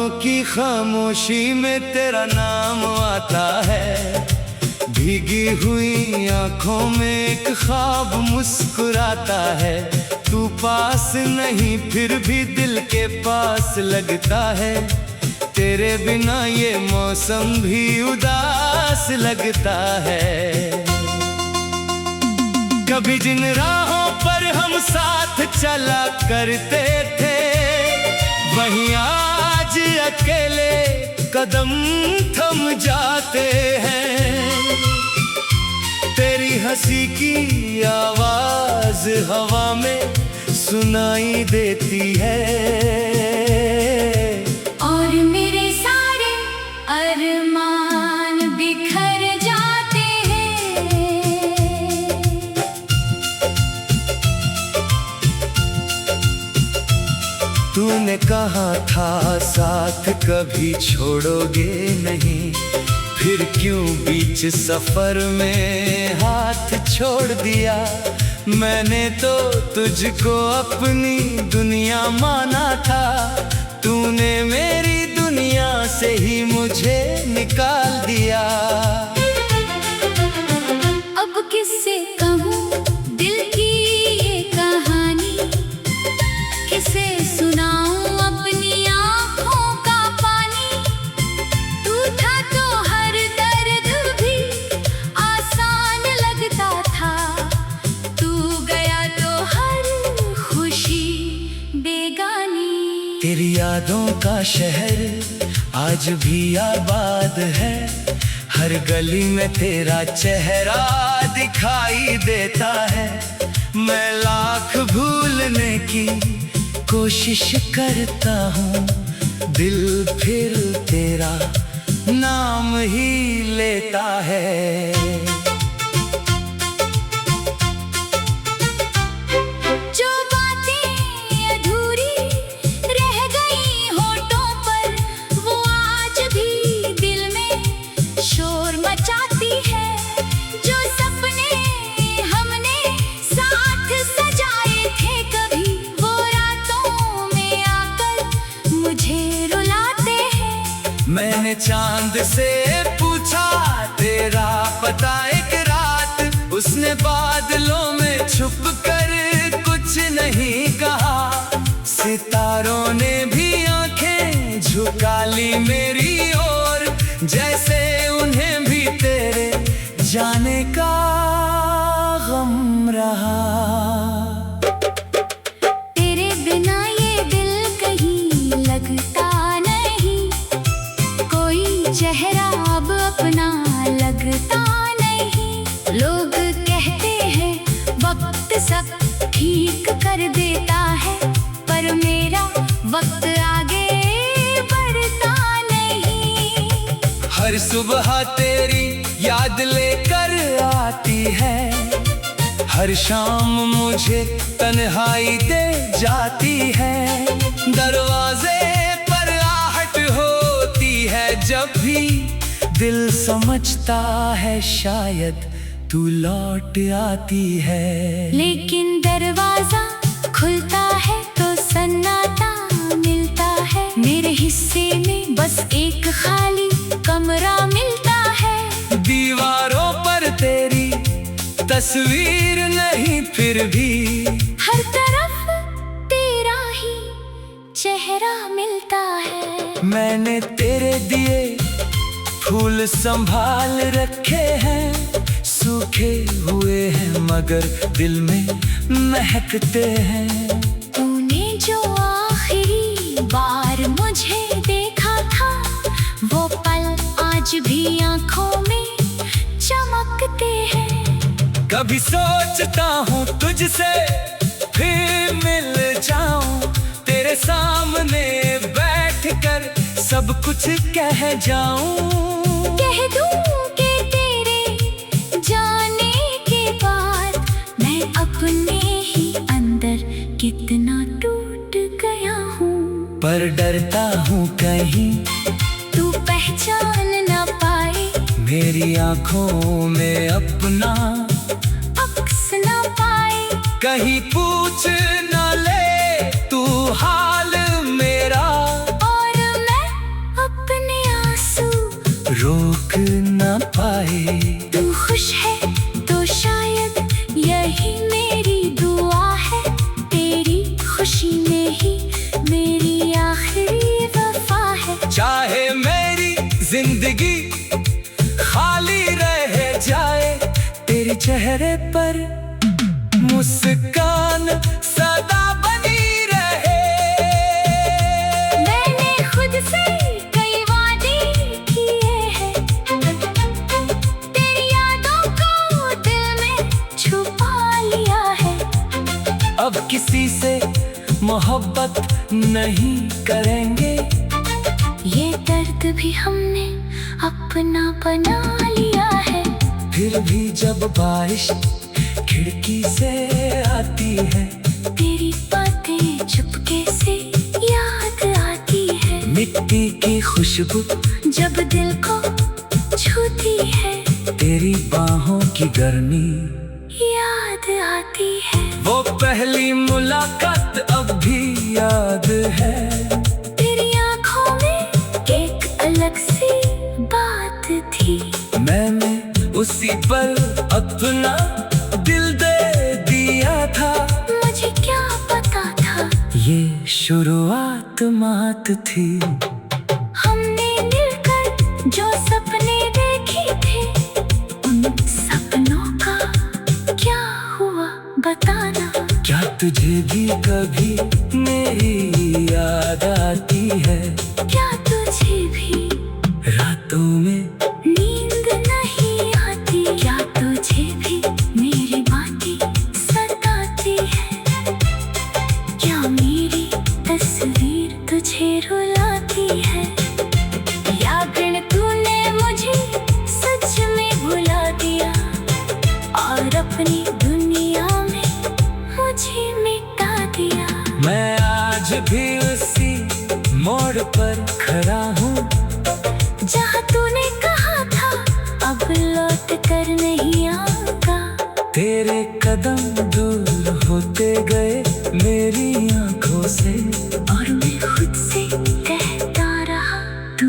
बातों की खामोशी में तेरा नाम आता है। भीगी हुई आंखों में एक ख्वाब मुस्कुराता है। तू पास नहीं फिर भी दिल के पास लगता है। तेरे बिना ये मौसम भी उदास लगता है। कभी जिन राहों पर हम साथ चला करते थे, वहीं आज अकेले कदम थम जाते हैं। तेरी हंसी की आवाज हवा में सुनाई देती है, और मेरे सारे अरमान बिखर जाते हैं। तूने कहा था साथ कभी छोड़ोगे नहीं, फिर क्यों बीच सफर में हाथ छोड़ दिया। मैंने तो तुझको अपनी दुनिया माना था, तूने मेरी दुनिया से ही मुझे निकाल दिया। अब किससे कहूँ दिल की ये कहानी, किसे सुनाऊं अपनी आँखों का पानी। तू था तो हर दर्द भी आसान लगता था, तू गया तो हर खुशी बेगानी। तेरी यादों का शहर आज भी आबाद है, हर गली में तेरा चेहरा दिखाई देता है। मैं लाख भूलने की कोशिश करता हूँ, दिल फिर तेरा नाम ही लेता है। जो बातें अधूरी रह गई होठों पर, वो आज भी दिल में शोर मचाती है। जो सपने हमने साथ सजाए थे कभी, वो रातों में आकर मुझे रुलाते हैं। मैंने चांद से पूछा तेरा पता एक रात, उसने बादलों में छुप कर कुछ नहीं कहा। सितारों ने भी आंखें झुका ली मेरी ओर, जैसे उन्हें भी तेरे जाने का गम रहा। तेरे बिना ये दिल कहीं लगता नहीं, कोई चेहरा अब अपना लगता नहीं। लोग कहते हैं वक्त सब ठीक कर देता है, पर मेरा वक्त आगे बढ़ता नहीं। हर सुबह तेरी याद लेकर आती है, हर शाम मुझे तन्हाई दे जाती है। दरवाजे पर आहट होती है जब भी, दिल समझता है शायद तू लौट आती है। लेकिन दरवाजा खुलता है तो सन्नाटा मिलता है। मेरे हिस्से में बस एक खाली कमरा मिलता है। दीवारों पर तेरी तस्वीर नहीं फिर भी, हर तरफ तेरा ही चेहरा मिलता है। मैंने तेरे दिए फूल संभाल रखे हैं, सूखे हुए हैं मगर दिल में महकते हैं। तूने जो आखिरी बार मुझे देखा था, वो पल आज भी आंखों में चमकते हैं। कभी सोचता हूँ तुझसे फिर मिल जाऊं, तेरे सामने बैठकर सब कुछ कह जाऊं। कह दूं कि तेरे जाने के बाद मैं अपने ही अंदर कितना टूट गया हूँ। पर डरता हूँ कहीं तू पहचान न पाए, मेरी आंखों में अपना अक्स न पाए। कहीं पूछ न ले तू हाल मेरा, और मैं रोक न पाए। तू खुश है तो शायद यही मेरी दुआ है, तेरी खुशी में ही मेरी आखिरी वफा है। चाहे मेरी जिंदगी खाली रह जाए, तेरे चेहरे पर मुस्कान सदा बनी रहे। मैंने खुद से कई वादे किए हैं, तेरी यादों को दिल में छुपा लिया है। अब किसी से मोहब्बत नहीं करेंगे, ये दर्द भी हमने अपना बना लिया है। फिर भी जब बारिश खिड़की से आती है, तेरी बातें चुपके से याद आती है। मिट्टी की खुशबू जब दिल को छूती है, तेरी बाहों की गर्मी याद आती है। वो पहली मुलाकात अब भी याद है। तेरी आंखों में एक अलग सी बात थी, मैंने उसी पर अपना दिल दे दिया था। मुझे क्या पता था ये शुरुआत मात थी। हमने मिलकर जो सपने देखे थे, उन सपनों का क्या हुआ बताना। क्या तुझे भी कभी मेरी याद आती है? क्या तुझे भी रातों में नींद नहीं आती? क्या तुझे भी मेरी बातें सताती है? क्या मेरी तस्वीर तुझे रुलाती है? या फिर तूने मुझे सच में भुला दिया और अपनी दुनिया में मुझे मिटा दिया। मैं आज भी उसी मोड़ पर खड़ा हूँ, जहाँ तूने कहा था अब लौट कर नहीं आऊंगा। तेरे कदम दूर होते गए मेरी आंखों से, और मैं खुद से कहता रहा तू।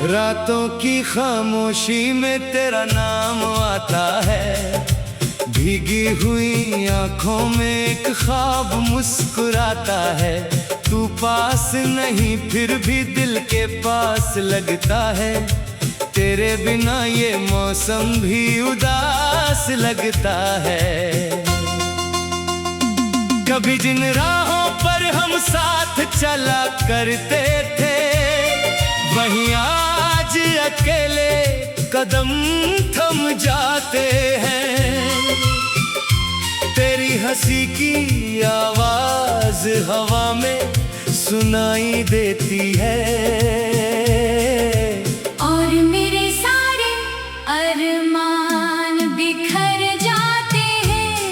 रातों की खामोशी में तेरा नाम आता है, भीगी हुई आंखों में एक ख्वाब मुस्कुराता है। तू पास नहीं फिर भी दिल के पास लगता है, तेरे बिना ये मौसम भी उदास लगता है। कभी जिन राहों पर हम साथ चला करते थे, वहीं आज अकेले कदम थम जाते हैं। तेरी हंसी की आवाज हवा में सुनाई देती है, और मेरे सारे अरमान बिखर जाते हैं।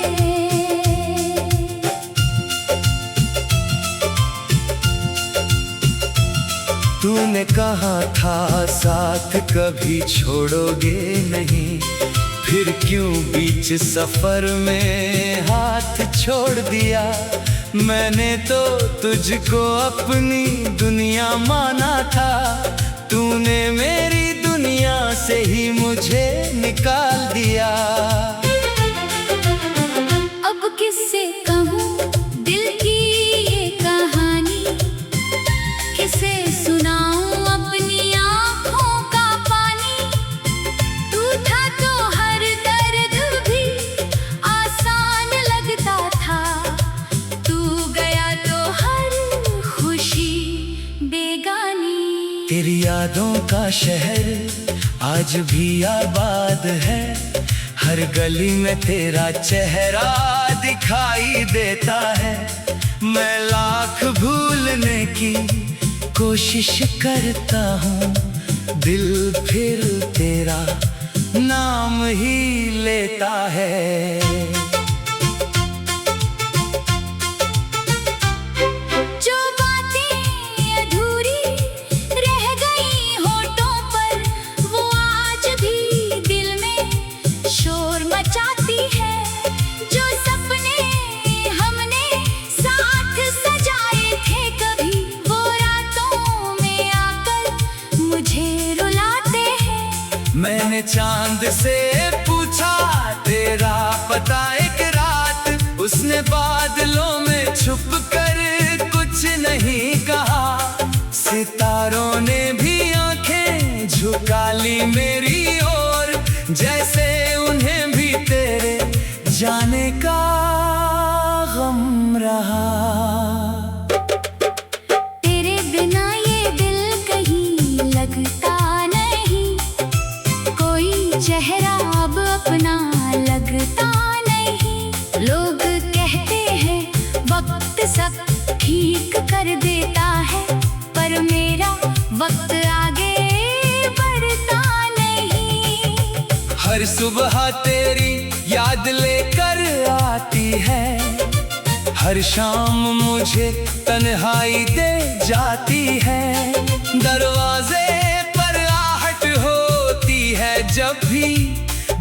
तूने कहा था साथ कभी छोड़ोगे नहीं, फिर क्यों बीच सफर में हाथ छोड़ दिया। मैंने तो तुझको अपनी दुनिया माना था, तूने मेरी दुनिया से ही मुझे निकाल दिया। अब किससे कहूँ दिल की ये कहानी, किसे सुनाऊं अपनी आँखों का पानी। तू था तो हर दर्द भी आसान लगता था, तू गया तो हर खुशी बेगानी। तेरी यादों का शहर आज भी आबाद है, हर गली में तेरा चेहरा दिखाई देता है। मैं लाख भूलने की कोशिश करता हूँ, दिल फिर तेरा नाम ही देता है। जो बातें अधूरी रह गई होठों पर, वो आज भी दिल में शोर मचाती है। जो सपने हमने साथ सजाए थे कभी, वो रातों में आकर मुझे रुलाते हैं। मैंने चांद से पूछा तेरा पता एक रात, उसने बादलों में छुप कर कुछ नहीं कहा। सितारों ने भी आंखें झुका ली मेरी ओर, जैसे उन्हें भी तेरे जाने का गम रहा। तेरे बिना ये दिल कहीं लगता नहीं, कोई चेहरा अब अपना लगता नहीं। लोग कहते हैं वक्त सब ठीक कर देता है, पर मेरा वक्त आगे बढ़ता नहीं। हर सुबह तेरी याद लेकर आती है, हर शाम मुझे तन्हाई दे जाती है। दरवाजे पर आहट होती है जब भी,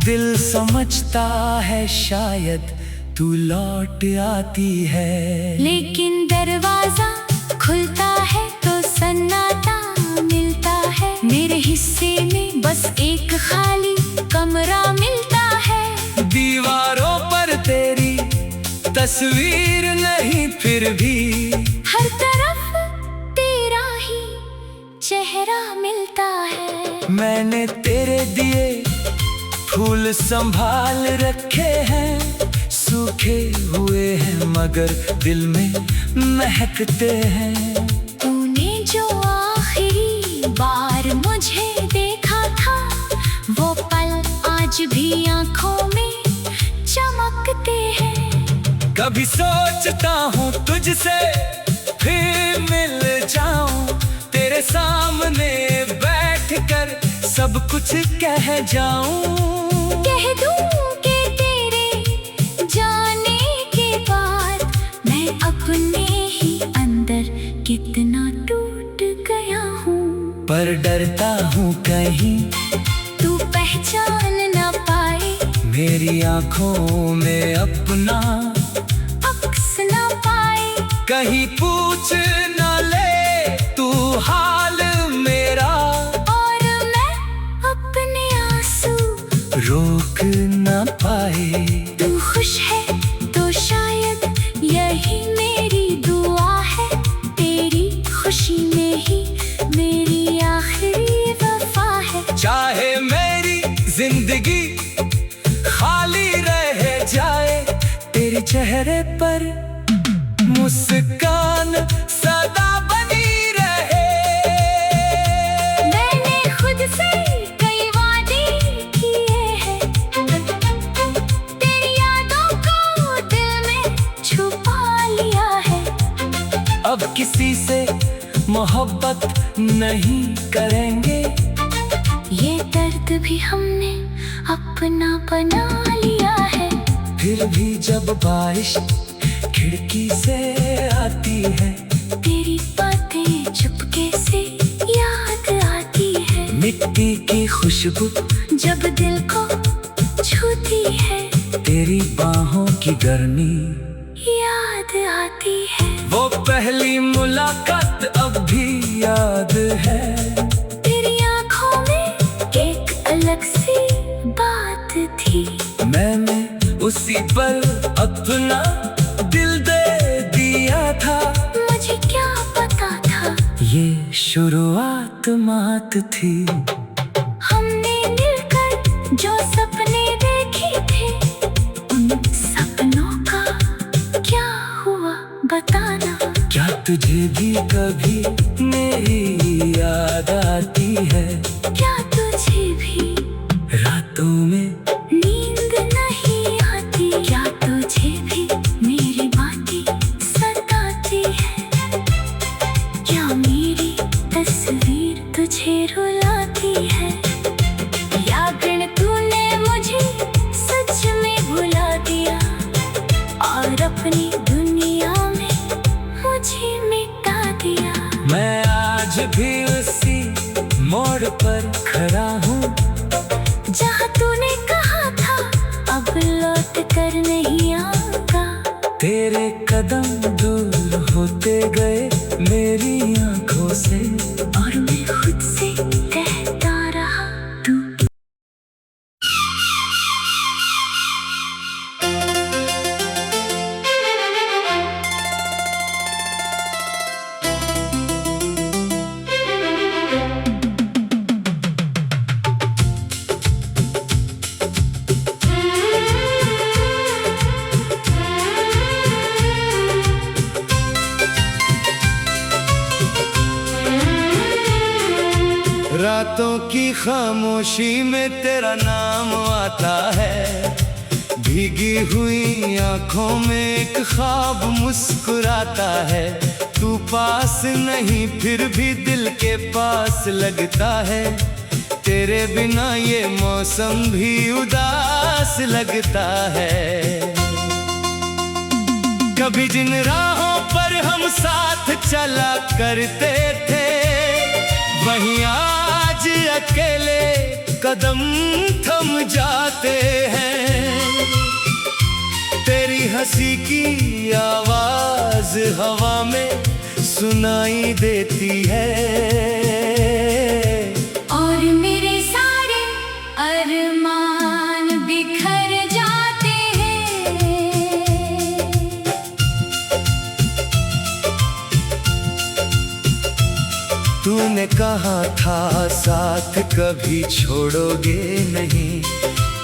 दिल समझता है शायद तू लौट आती है। लेकिन दरवाजा खुलता है तो सन्नाटा मिलता है। मेरे हिस्से में बस एक खाली कमरा मिलता है। दीवारों पर तेरी तस्वीर नहीं, फिर भी हर तरफ तेरा ही चेहरा मिलता है। मैंने तेरे दिए फूल संभाल रखे हैं, सूखे हुए हैं मगर दिल में महकते हैं। तूने जो आखिरी बार मुझे देखा था, वो पल आज भी आंखों में चमकते हैं। कभी सोचता हूँ तुझसे फिर मिल जाऊं, तेरे सामने बैठकर सब कुछ कह जाऊं। कह दूं कि तेरे जाने के बाद मैं अपने ही अंदर कितना टूट गया हूँ। पर डरता हूँ कहीं तू पहचान ना पाए, मेरी आंखों में अपना अक्स ना पाए। कहीं पूछ न ले तू हाल मेरा, और मैं अपने आंसू रोक न पाए। तू खुश है तो शायद यही मेरी दुआ है, तेरी खुशी में ही मेरी आखिरी वफा है। चाहे मेरी जिंदगी खाली रह जाए, तेरे चेहरे पर मुस्कान सदा बनी रहे। मैंने खुद से कई वादे किए हैं, तेरी यादों को दिल में छुपा लिया है। अब किसी से मोहब्बत नहीं करेंगे, ये दर्द भी हमने अपना बना लिया है। फिर भी जब बारिश खिड़की से आती है, तेरी बातें चुपके से याद आती है। मिट्टी की खुशबू जब दिल को छूती है, तेरी बाहों की गर्मी याद आती है। वो पहली मुलाकात अब भी याद है। तेरी आंखों में एक अलग सी बात थी, मैंने उसी पर अपना दिल दे दिया था। मुझे क्या पता था ये शुरुआत मात थी। हमने मिलकर जो सपने देखे थे, उन सपनों का क्या हुआ बताना। क्या तुझे भी कभी मेरी याद आती है? क्या तुझे भी रातों में नींद नहीं आती? क्या तुझे भी मेरी बातें सताती है? क्या मेरी तस्वीर तुझे रुलाती है? या गण तूने मुझे सच मोड़ पर खड़ा हूँ, जहाँ तूने कहा था अब लौट कर नहीं आऊंगा। तेरे कदम दूर होते गए मेरी आंखों से, और मैं खुद से कहता रहा तू। रातों की खामोशी में तेरा नाम आता है, भीगी हुई आंखों में एक ख्वाब मुस्कुराता है। तू पास नहीं फिर भी दिल के पास लगता है, तेरे बिना ये मौसम भी उदास लगता है। कभी जिन राहों पर हम साथ चला करते थे, वहीं आज अकेले कदम थम जाते हैं। तेरी हंसी की आवाज हवा में सुनाई देती है, और मेरे सारे अरमान बिखर जाते हैं। तूने कहा था साथ कभी छोड़ोगे नहीं,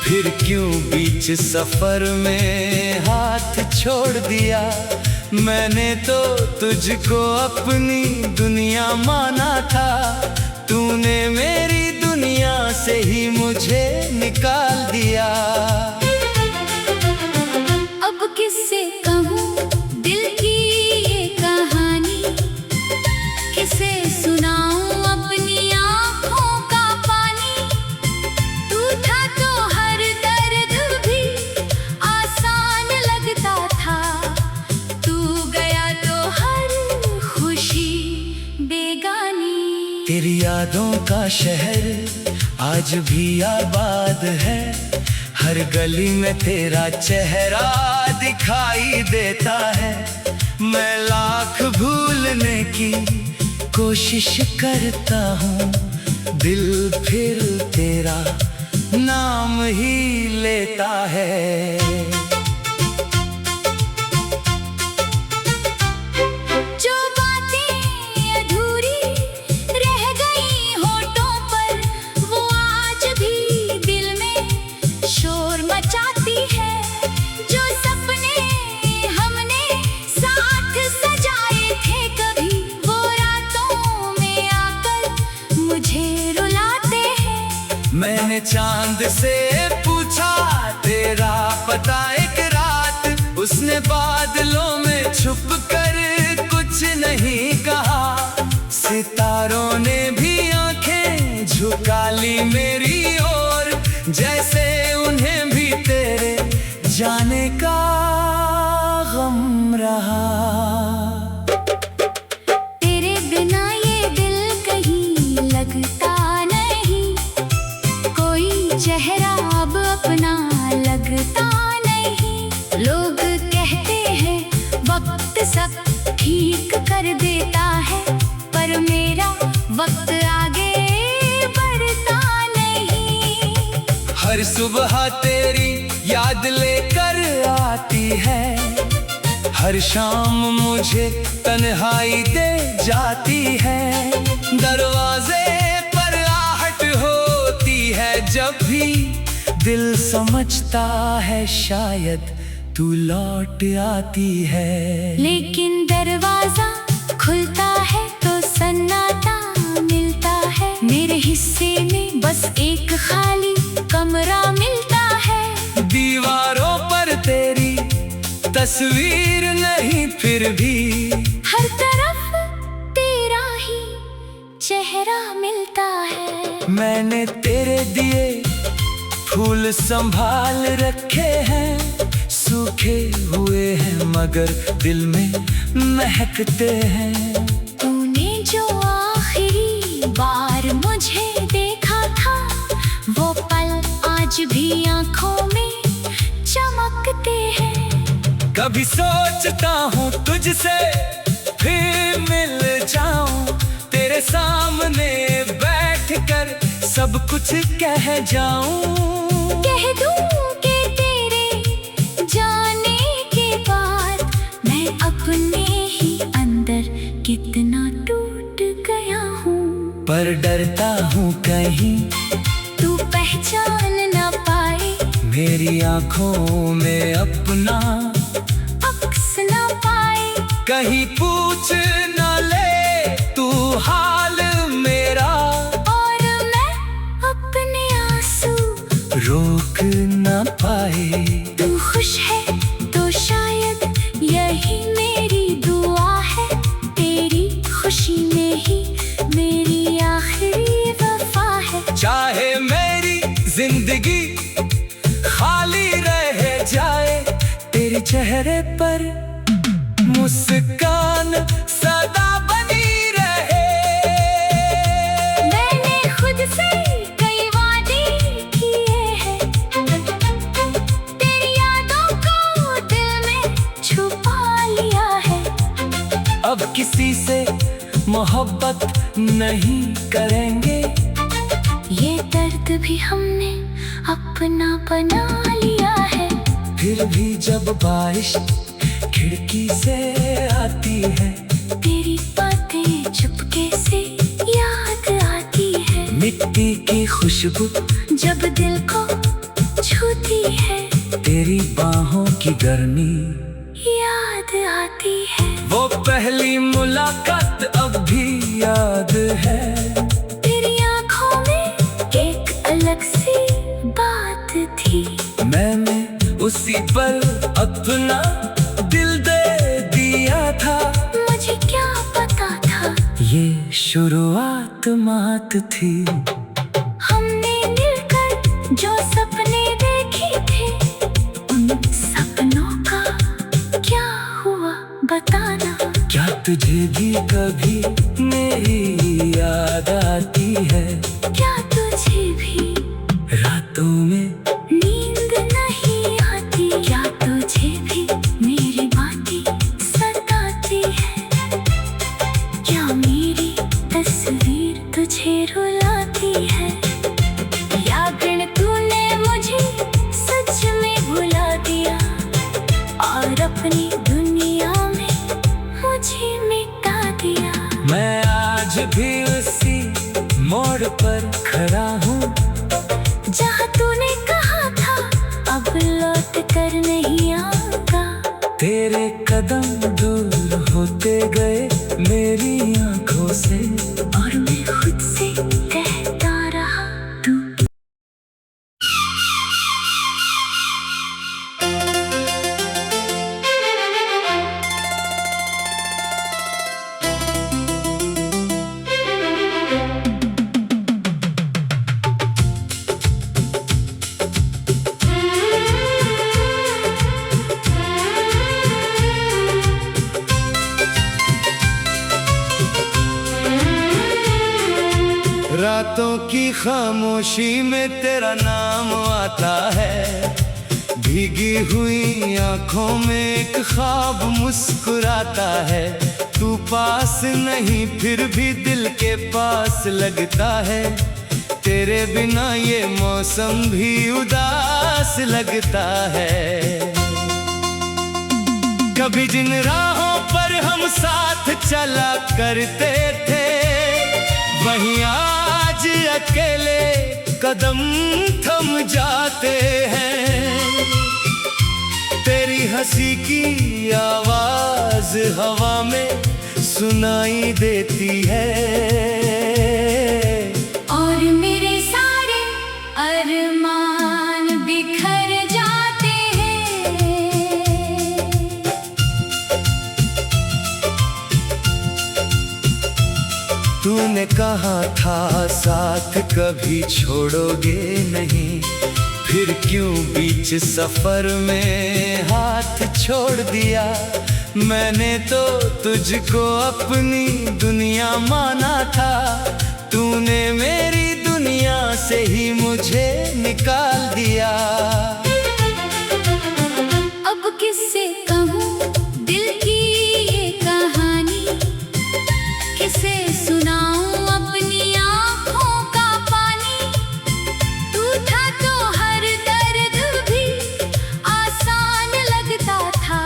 फिर क्यों बीच सफर में हाथ छोड़ दिया। मैंने तो तुझको अपनी दुनिया माना था, तूने मेरी दुनिया से ही मुझे निकाल दिया। अब किससे कहूँ दिल की ये कहानी, किसे सुनाऊं अपनी आँखों का पानी। तू था तो हर दर्द भी आसान लगता था, तू गया तो हर खुशी बेगानी। तेरी यादों का शहर आज भी आबाद है, हर गली में तेरा चेहरा दिखाई देता है। मैं लाख भूलने की कोशिश करता हूँ, दिल फिर तेरा नाम ही लेता है। जो बातें अधूरी रह गई होठों पर, वो आज भी दिल में शोर मचाती है। जो सपने हमने साथ सजाए थे कभी, वो रातों में आकर मुझे रुलाते हैं। मैंने चांद से पूछा तेरा पता एक रात, उसने बादलों में छुप कर कुछ नहीं कहा। सितारों ने भी आंखें झुका ली मेरी ओर, जैसे उन्हें भी तेरे जाने का गम रहा। तेरे बिना ये दिल कहीं लगता नहीं, कोई चेहरा अब अपना लगता नहीं। लोग कहते हैं वक्त सब ठीक कर देता है, पर मेरा वक्त आगे बढ़ता नहीं। हर सुबह तेरी याद लेकर आती है, हर शाम मुझे तन्हाई दे जाती है। दरवाजे पर आहट होती है जब भी, दिल समझता है शायद तू लौट आती है। लेकिन दरवाजा खुलता है तो सन्नाटा मिलता है। मेरे हिस्से में बस एक खाली कमरा मिलता है। दीवारों पर तेरी तस्वीर नहीं फिर भी, हर तरफ तेरा ही चेहरा मिलता है। मैंने तेरे दिए फूल संभाल रखे हैं, सूखे हुए हैं मगर दिल में महकते हैं। तूने जो आखिरी बार मुझे मेरी आंखों में चमकते हैं। कभी सोचता हूँ तुझसे फिर मिल जाऊं, तेरे सामने बैठकर सब कुछ कह जाऊं। कह दूं कि तेरे जाने के बाद मैं अपने ही अंदर कितना टूट गया हूँ। पर डरता हूँ कहीं तू पहचान ना पाए, मेरी आंखों में अपना अक्स ना पाए। कहीं पूछ ना ले तू हाल मेरा, और मैं अपने आंसू रोक ना पाए। तू खुश है तो शायद यही मेरी दुआ है, तेरी खुशी में ही मेरी आखिरी वफा है। चाहे मेरी जिंदगी खाली रह जाए, तेरे चेहरे पर मुस्कान सदा बनी रहे। मैंने खुद से कई वादे किए हैं, तेरी यादों को दिल में छुपा लिया है। अब किसी से मोहब्बत नहीं करेंगे, ये दर्द भी हमने अपना बना लिया है। फिर भी जब बारिश खिड़की से आती है, तेरी बातें चुपके से याद आती है। मिट्टी की खुशबू जब दिल को छूती है, तेरी बाहों की गर्मी याद आती है। वो पहली मुलाकात अब भी याद है। तेरी आंखों में एक अलग सी बात थी, मैंने उसी पर अपना दिल दे दिया था। मुझे क्या पता था ये शुरुआत मात थी। हमने मिलकर जो सपने देखे थे, उन सपनों का क्या हुआ बताना। क्या तुझे भी कभी मेरी याद आती है? क्या तुझे भी रातों में नींद नहीं आती? क्या तुझे भी मेरी बातें सताती है? क्या मेरी तस्वीर तुझे रुलाती है? या फिर तूने मुझे सच में भुला दिया और अपनी दुनिया में मुझे मिटा दिया। मैं आज भी उसी मोड़ पर खड़ा हूँ, जहाँ तूने कहा था अब लौट कर नहीं आऊंगा। तेरे कदम दूर होते गए मेरी आंखों से, और मैं खुद से कहता रहा तू। रातों की खामोशी में तेरा नाम आता है, भीगी हुई आंखों में एक ख्वाब मुस्कुराता है। तू पास नहीं फिर भी दिल के पास लगता है, तेरे बिना ये मौसम भी उदास लगता है। कभी जिन राहों पर हम साथ चला करते थे, वहीं आज अकेले कदम थम जाते हैं। तेरी हंसी की आवाज हवा में सुनाई देती है, और मेरे सारे अरमान बिखर जाते हैं। तूने कहा था साथ कभी छोड़ोगे नहीं, फिर क्यों बीच सफर में हाथ छोड़ दिया। मैंने तो तुझको अपनी दुनिया माना था, तूने मेरी दुनिया दुनिया से ही मुझे निकाल दिया। अब किससे कहूँ दिल की ये कहानी, किसे सुनाऊं अपनी आँखों का पानी। तू था तो हर दर्द भी आसान लगता था,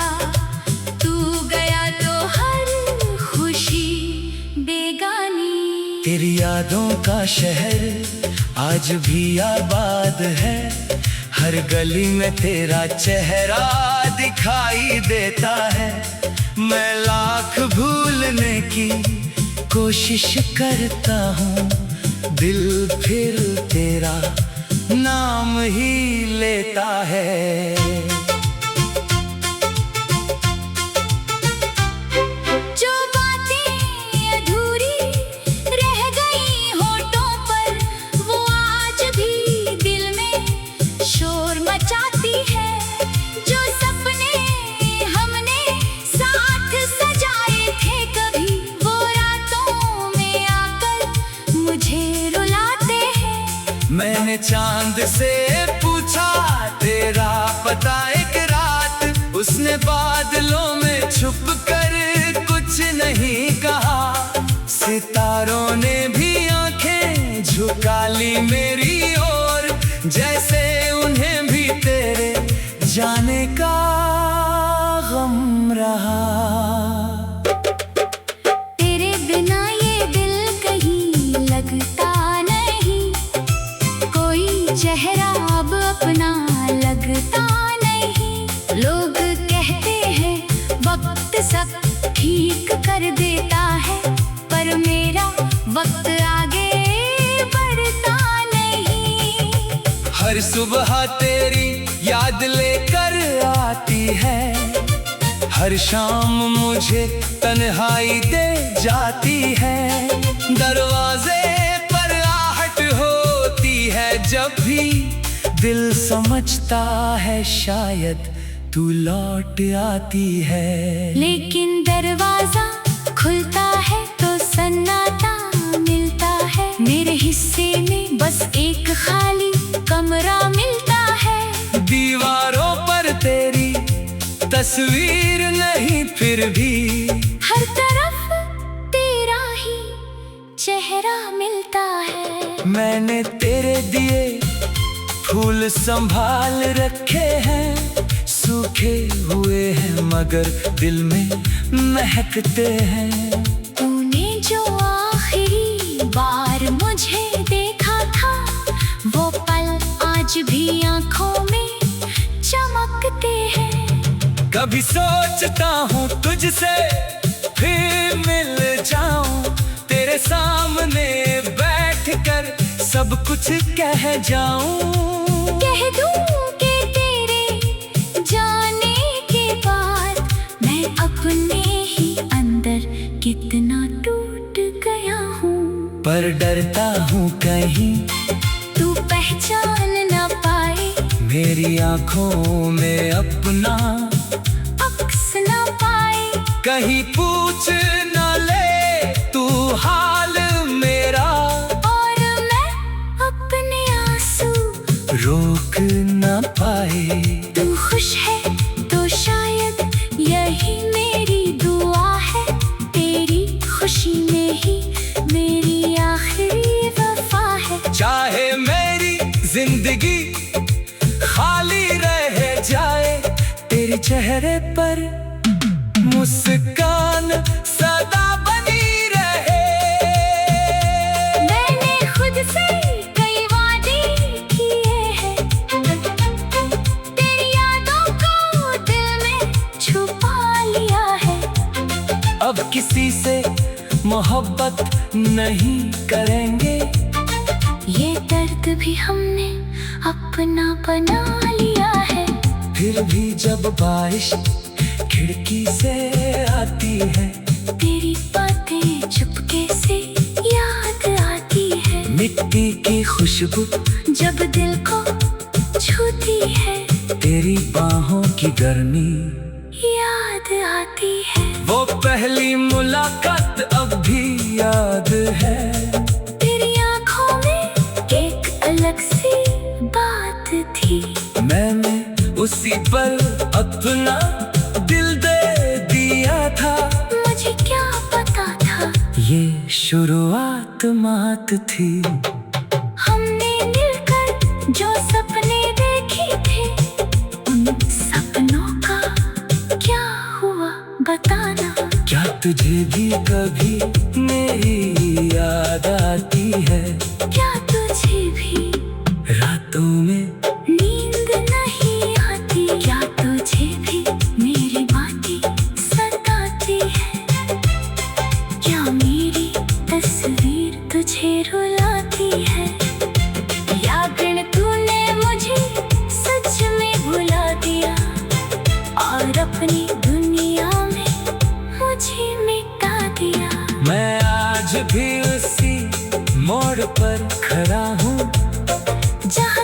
तू गया तो हर खुशी बेगानी। तेरी यादों का शहर आज भी आबाद है, हर गली में तेरा चेहरा दिखाई देता है। मैं लाख भूलने की कोशिश करता हूँ, दिल फिर तेरा नाम ही लेता है। जो बातें अधूरी रह गई होठों पर, वो आज भी दिल में शोर मचाती है। जो सपने हमने साथ सजाए थे कभी, वो रातों में आकर मुझे रुलाते हैं। मैंने चांद से पूछा तेरा पता एक रात, उसने बादलों में छुप कर कुछ नहीं कहा। सितारों ने भी आंखें झुका ली मेरी ओर, जैसे उन्हें भी तेरे जाने का गम रहा। तेरे बिना ये दिल कहीं लगता नहीं, कोई चेहरा अब अपना लगता नहीं। लोग कहते हैं वक्त सब ठीक कर देता है, पर मेरा वक्त आगे बढ़ता नहीं। हर सुबह तेरी याद लेकर आती है, हर शाम मुझे तन्हाई दे जाती है। दरवाजे पर आहट होती है जब भी, दिल समझता है शायद तू लौट आती है। लेकिन दरवाजा खुलता है तो सन्नाटा मिलता है। मेरे हिस्से में बस एक खाली कमरा मिलता है। दीवारों पर तेरी तस्वीर नहीं, फिर भी हर तरफ तेरा ही चेहरा मिलता है। मैंने तेरे दिए फूल संभाल रखे हैं, सूखे हुए हैं मगर दिल में महकते हैं। तूने जो आखिरी बार मुझे देखा था, वो पल आज भी आंखों में चमकते हैं। कभी सोचता हूँ तुझसे फिर मिल जाऊं, तेरे सामने बैठकर सब कुछ कह जाऊं। कह दूं कि तेरे जाने के बाद मैं अपने ही अंदर कितना टूट गया हूँ। पर डरता हूँ कहीं तू पहचान न पाए, मेरी आंखों में अपना अक्स न पाए। कहीं पूछ न ले तू हाल मेरा, और मैं अपने आंसू रोक न पाए। तू खुश है तो शायद यही मेरी दुआ है, तेरी खुशी में ही मेरी आखिरी वफा है। चाहे मेरी जिंदगी खाली रह जाए, तेरे चेहरे पर मुस्कान सदा बनी रहे। मैंने खुद से कई वादे किए हैं, तेरी यादों को दिल में छुपा लिया है। अब किसी से मोहब्बत नहीं करेंगे, ये दर्द भी हमने अपना बना लिया है। फिर भी जब बारिश खिड़की से आती है, तेरी बातें चुपके से याद आती है। मिट्टी की खुशबू जब दिल को छूती है, तेरी बाहों की गर्मी याद आती है। वो पहली मुलाकात अब भी याद है। तेरी आंखों में एक उसी पल अपना दिल दे दिया था। मुझे क्या पता था ये शुरुआत मात थी। हमने मिलकर जो सपने देखे थे, उन सपनों का क्या हुआ बताना। क्या तुझे भी कभी मेरी याद आती है? क्या तुझे भी रातों में नींद नहीं आती? क्या तुझे भी मेरी बातें सताती है? क्या मेरी तस्वीर तुझे रुलाती है? या फिर तूने मुझे सच में भुला दिया और अपनी दुनिया में मुझे मिटा दिया। मैं आज भी उसी मोड़ पर खड़ा हूँ जहाँ